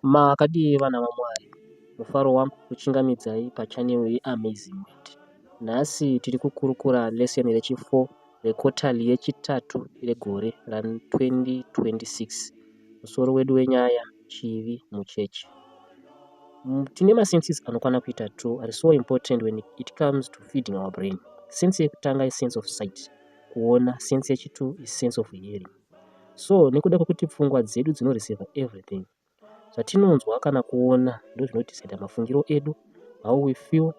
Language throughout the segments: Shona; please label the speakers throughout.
Speaker 1: Makadii vana vaMwari, mufaro wangu kuchingamidzai pachanel yeAmazing Word. Nhasi tiri kukurukura lesson rechi4 rekotali yechitatu regore ra2026. Musoro wedu wenyaya chivi muchechi. Tine masenses anokwana kuita 2 are so important when it comes to feeding our brain. Sense yekutanga is sense of sight, kuona. Sense yechitu is sense of hearing. So nekuda kwekuti pfungwa dzedu dzinoreceiva everything, zvatinonzwa kana kuona ndo zvinotisaida mafungiro edu, how we feel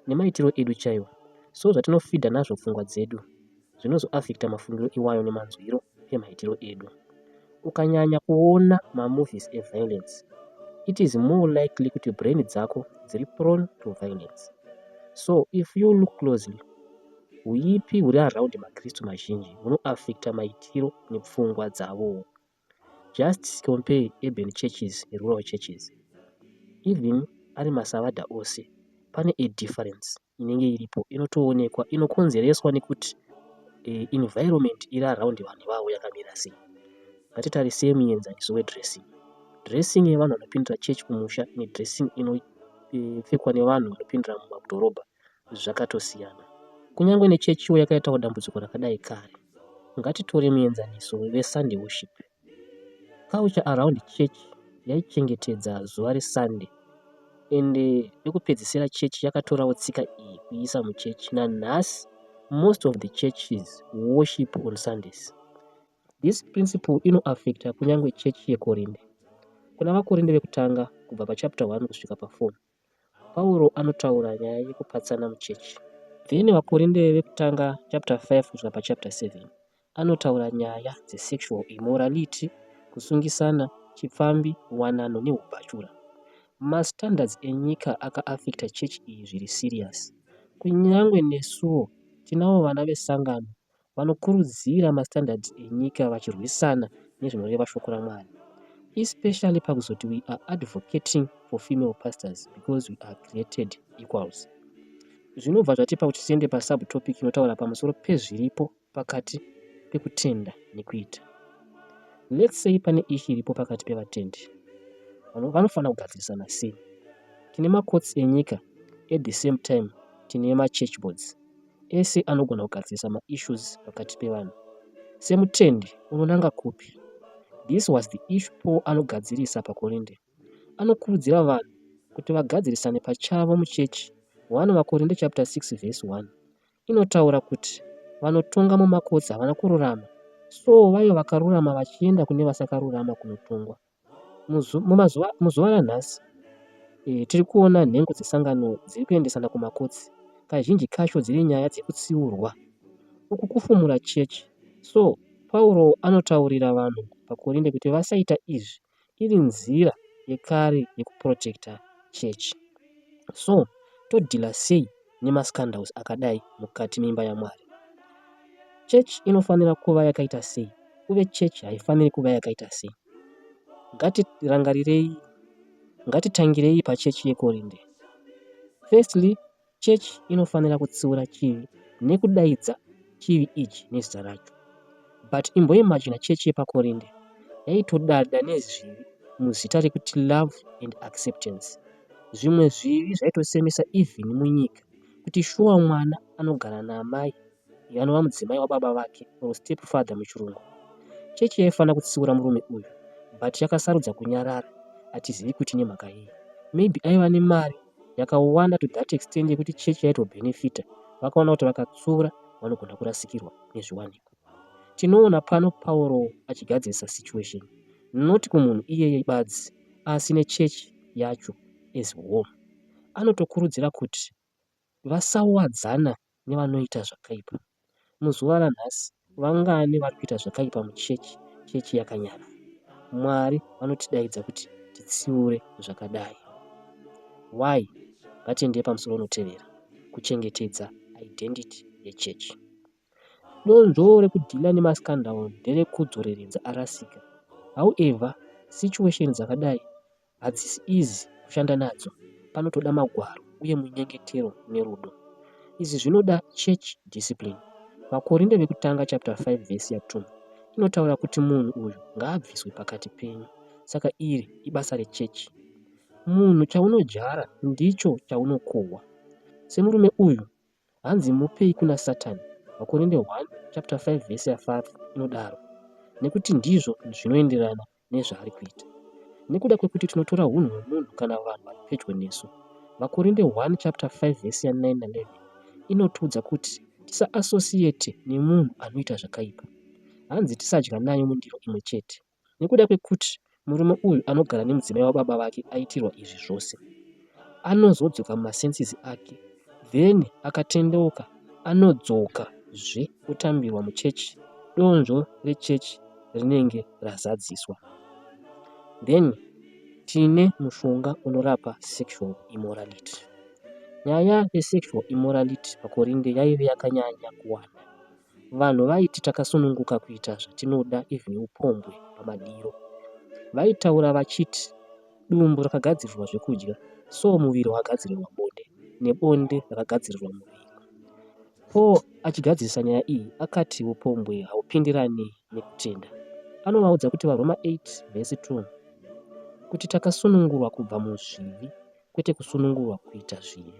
Speaker 1: nemaitiro edu chaiwo. So zvatinofeedha nazvo pfungwa dzedu zvinozoaffecta mafungiro iwayo nemanzwiro emaitiro edu. Ukanyanya kuona mamovies eviolence, it is more likely kuti brain dzako dziri prone to violence. So if you look closely, huipi huri around makristu mazhinji hunoaffecta maitiro nepfungwa dzavo. Just compare urban churches nerural churches. Even ari masavadha ose, pane a difference inenge iripo inotoonekwa, inokonzereswa nekuti environment iri around vanhu vavo yakamira sei. Ngatitarisei muenzaniso wedressing. Dressing yevanhu vanopindira chechi kumusha nedressing inopfekwa nevanhu vanopindira mumadhorobha zvakatosiyana. Kunyange nechechiwo yakaitawo dambudziko rakadai kare. Ngatitore muenzaniso weSunday worship. Culture around church yaichengetedza zuva reSunday, ende nekupedzisira chechi yakatorawo tsika iyi kuiisa muchechi. Nanhasi most of the churches worship on Sundays. This principle inoaffecta kunyange chechi yeKorinde. Kuna vaKorinde vekutanga kubva pachapter 1 kusvika pa4, Pauro anotaura nyaya yekupatsana muchechi. Then vaKorinde vekutanga chapter 5 kusvika pachapter 7 anotaura nyaya dzesexual immorality, kusungisana, chipfambi, wanano neubachura. Mastandards enyika akaaffecta chechi iyi zviri serious. Kunyange nesuwo tinavo vana vesangano vanokurudzira mastandards enyika vachirwisana nezvinoreva shoko raMwari, especially pakuzoti we are advocating for female pastors because we are created equals. Zvinobva zvatipa kuti tiende pasubtopic inotaura pamusoro pezviripo pakati pekutenda nekuita. Let's say pane ishi iripo pakati pevatendi, vanofanira kugadzirisana sei? Tine macourts enyika, at the same time tine machurch boards. Ese anogona kugadzirisa maissues pakati pevanhu. Semutendi unonanga kupi? This was the issue Paul anogadzirisa paKorinde. Anokurudzira vanhu kuti vagadzirisane pachavo muchechi. 1 vaKorinde chapter 6 verse 1 inotaura kuti vanotonga mumacourts havana kururama, so vaiva vakarurama vachienda kune vasakarurama kunotongwa. Muzuva ranhasi tiri kuona nhengo dzesangano dziri kuendesana kumacourts, kazhinji kacho dziri nyaya dzekutsiurwa. Uku kufumura chechi. So Pauro anotaurira vanhu paKorinde kuti vasaita izvi, iri nzira yekare yekuprotecta chechi. So todhila sei nemascandals akadai mukati meimba yaMwari? Chechi inofanira kuva yakaita sei? Uye chechi haifaniri kuva yakaita sei? Ngatitangirei pachechi yeKorinde. Firstly, chechi inofanira kutsiura chivi nekudaidza chivi ichi nezita racho. But imboimagina chechi yepaKorinde yaitodada nezvivi muzita rekuti love and acceptance. Zvimwe zvivi zvaitosemesa even munyika, kuti shuwa mwana anogara naamai anova mudzimai wababa vake, or step father muchirungu. Chechi yaifanira kutsiura murume uyu, but yakasarudza kunyarara. Hatizivi kuti nemhaka yei. Maybe aiva nemari yakawanda to that extent yekuti chechi yaitobenefita. Vakaona kuti vakatsiura vanogona kurasikirwa nezviwanikwa. Tinoona pano Pauro achigadzirisa situation, not kumunhu iyeye badzi, asi nechechi yacho as whole. Anotokurudzira kuti vasawadzana nevanoita zvakaipa. Muzuva ranhasi vangane vari kuita zvakaipa muchechi, chechi yakanyara. Mwari vanotidaidza kuti titsiure zvakadai. Why? Ngatiende pamusoro unotevera, kuchengetedza identity yechechi. Donzvo rekudhila nemascandal nderekudzoreredza arasika. However, situation dzakadai hadzisi easy kushanda nadzo. Panotoda magwaro uye munyengetero nerudo. Izvi zvinoda church discipline. VaKorinde vekutanga chapter 5 verse 2 inotaura kuti munhu uyu ngaabviswe pakati penyu. Saka iri ibasa rechechi munhu chaunodyara ndicho chaunokohwa. Semurume uyu hanzi mupei kuna Satani. Vakorinde 1:5 inodaro, nekuti ndizvo zvinoenderana nezvaari kuita. Nekuda kwekuti tinotora unhu hwemunhu kana vanhu vari pedyo nesu. Vakorinde 1:5-9-11 inotiudza kuti tisaasosiyete nemunhu anoita zvakaipa. Hanzi tisadya naye mundiro imwe chete. Nekuda kwekuti murume uyu anogara nemudzimai wababa vake aitirwa izvi zvose, anozodzoka mumasensizi ake, then akatendeuka anodzokazve kutambirwa muchechi. Donzvo rechechi rinenge razadziswa. Then tine mushonga unorapa sexual immorality. Nyaya yesexual immorality pakorinde yaive yakanyanya kuwanda. Vanhu vaiti takasununguka kuita zvatinoda even upombwe pamadiro. Vaitaura vachiti dumbu rakagadzirirwa zvekudya, so muviri wakagadzirirwa bonde, nebonde rakagadzirirwa muviri. Paul achigadzirisa nyaya iyi akati upombwe haupindirani nekutenda. Anovaudza kuti vaRoma 8:2 kuti takasunungurwa kubva muzvivi, kwete kusunungurwa kuita zvivi.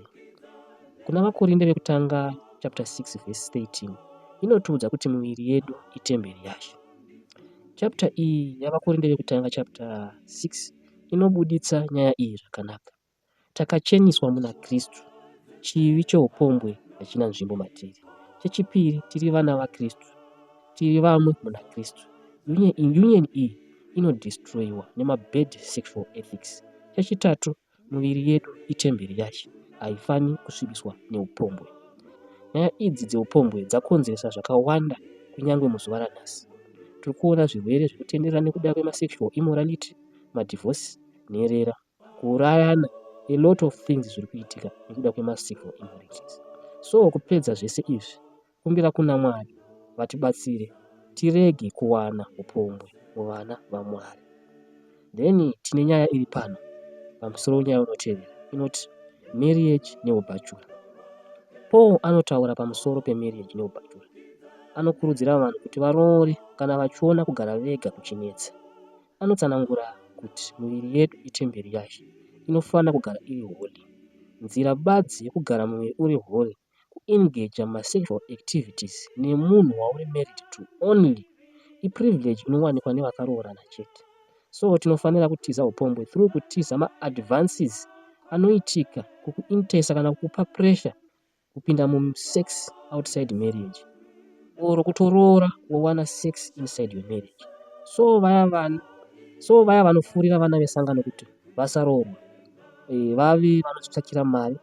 Speaker 1: Kuna vakorinde vekutanga chapter 6:13 inotiudza kuti miviri yedu itemberi yaShe. Chapter iyi yavakorinde vekutanga chapter 6 inobuditsa nyaya iyi zvakanaka. Takacheniswa muna Kristu, chivi cheupombwe hachina nzvimbo matiri. Chechipiri, tiri vana vaKristu, tiri vamwe muna Kristu. Union iyi inodestroyiwa nemabad sexual ethics. Chechitatu, miviri yedu itemberi yaShe, haifani kusvibiswa neupombwe. Nyaya idzi dzeupombwe dzakonzeresa zvakawanda kunyange muzuva ranhasi. Tiri kuona zvirwere zvinotenderera nekuda kwemasexual immorality, madhivorce, nherera, kuurayana, a lot of things zviri kuitika nekuda kwemasexual immoralities. So kupedza zvese izvi, kumbira kuna Mwari vatibatsire tirege kuwana upombwe muvana vaMwari. Then tine nyaya iri pano pamusoro nyaya unotevera inoti marriage neubachura. Paul anotaura pamusoro pemarriage neubachura. Anokurudzira vanhu kuti varoore kana vachiona kugara vega kuchinetsa. Anotsanangura kuti miviri yedu itemberi yaShe, inofanira kugara iri holy. Nzira badzi yekugara muviri uri holy kuengage masexual activities nemunhu wauri married to only iprivilege inowanikwa nevakaroorana chete. So tinofanira kutiza upombwe through kutiza maadvances anoitika kukuintesa kana kukupa pressure kupinda musex outside marriage, oro kutoroora wowana sex inside your marriage. So vaya vanofurira vana vesangano kuti vasaroorwa, vave vanotsvakira mari,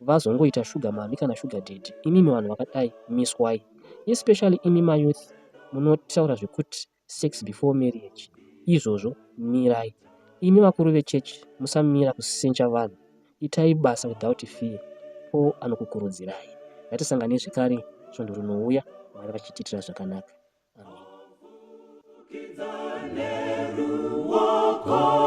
Speaker 1: vazongoita sugar mami kana sugar daddy. Imimi vanhu vakadai miswai, especially imi mayouth munotaura zvekuti sex before marriage. Izvozvo mirai. Imi vakuru vechechi musamira kusencha vanhu, itai basa without fear. Paul anokukurudzirai. Ngatisangane zvekare svondo rinouya, Mwari vachitiitira zvakanaka. Amen.